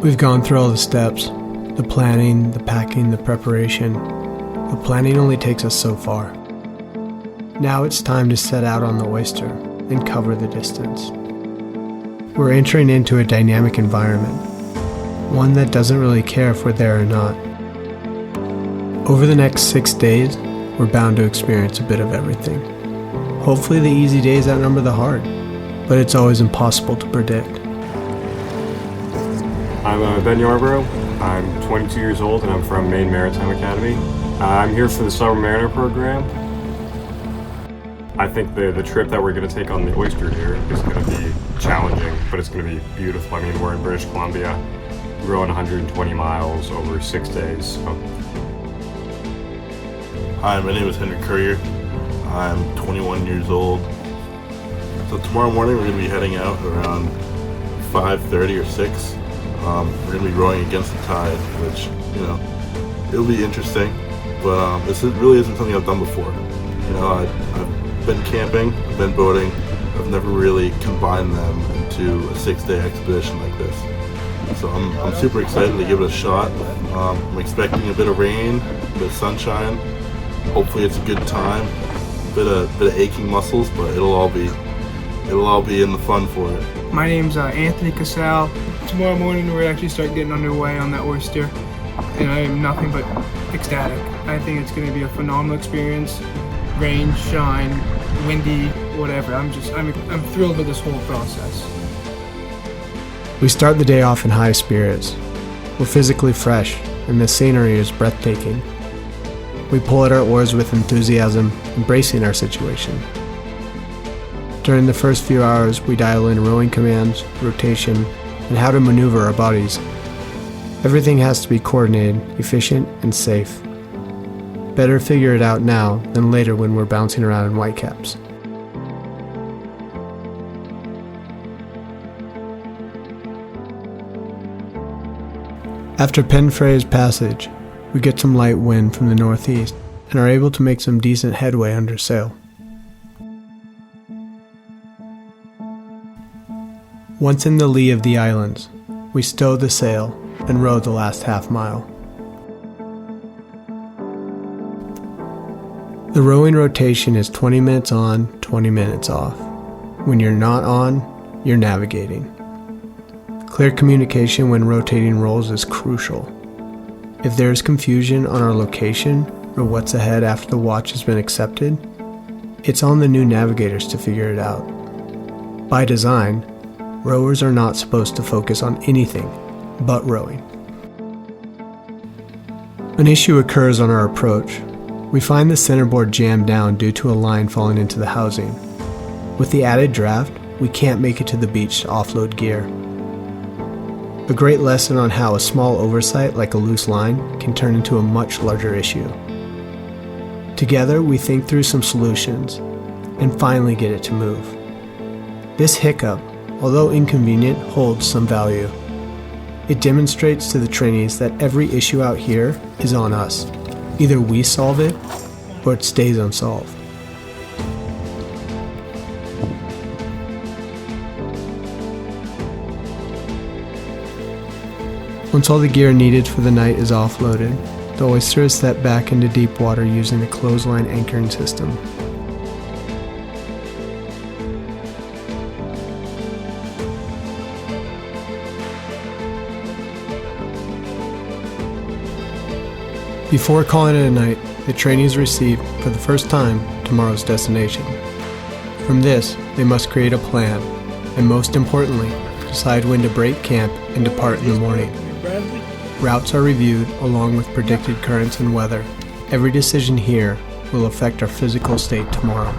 We've gone through all the steps, the planning, the packing, the preparation. The planning only takes us so far. Now it's time to set out on the Oyster and cover the distance. We're entering into a dynamic environment, one that doesn't really care if we're there or not. Over the next 6 days, we're bound to experience a bit of everything. Hopefully the easy days outnumber the hard, but it's always impossible to predict. I'm Ben Yarborough. I'm 22 years old and I'm from Maine Maritime Academy. I'm here for the Summer Mariner program. I think the trip that we're going to take on the Oyster here is going to be challenging, but it's going to be beautiful. I mean, we're in British Columbia. We're going 120 miles over 6 days. So. Hi, my name is Henry Curlew. I'm 21 years old. So tomorrow morning we're going to be heading out around 5:30 or 6. We're going to be rowing against the tide, which, it'll be interesting, but this really isn't something I've done before. I've been camping, I've been boating, I've never really combined them into a 6-day expedition like this. So I'm super excited to give it a shot. I'm expecting a bit of rain, a bit of sunshine. Hopefully it's a good time, a bit of aching muscles, but it'll all be in the fun for it. My name's Anthony Casal. Tomorrow morning we're actually start getting underway on that Oyster, and I am nothing but ecstatic. I think it's going to be a phenomenal experience. Rain, shine, windy, whatever. I'm thrilled with this whole process. We start the day off in high spirits. We're physically fresh, and the scenery is breathtaking. We pull at our oars with enthusiasm, embracing our situation. During the first few hours, we dial in rowing commands, rotation, and how to maneuver our bodies. Everything has to be coordinated, efficient, and safe. Better figure it out now than later when we're bouncing around in whitecaps. After Penfrey's passage, we get some light wind from the northeast and are able to make some decent headway under sail. Once in the lee of the islands, we stow the sail and row the last half mile. The rowing rotation is 20 minutes on, 20 minutes off. When you're not on, you're navigating. Clear communication when rotating roles is crucial. If there is confusion on our location or what's ahead after the watch has been accepted, it's on the new navigators to figure it out. By design, rowers are not supposed to focus on anything but rowing. An issue occurs on our approach. We find the centerboard jammed down due to a line falling into the housing. With the added draft, we can't make it to the beach to offload gear. A great lesson on how a small oversight like a loose line can turn into a much larger issue. Together, we think through some solutions and finally get it to move. This hiccup, although inconvenient, holds some value. It demonstrates to the trainees that every issue out here is on us. Either we solve it, or it stays unsolved. Once all the gear needed for the night is offloaded, the Oyster is set back into deep water using a clothesline anchoring system. Before calling it a night, the trainees receive, for the first time, tomorrow's destination. From this, they must create a plan, and most importantly, decide when to break camp and depart in the morning. Routes are reviewed along with predicted currents and weather. Every decision here will affect our physical state tomorrow.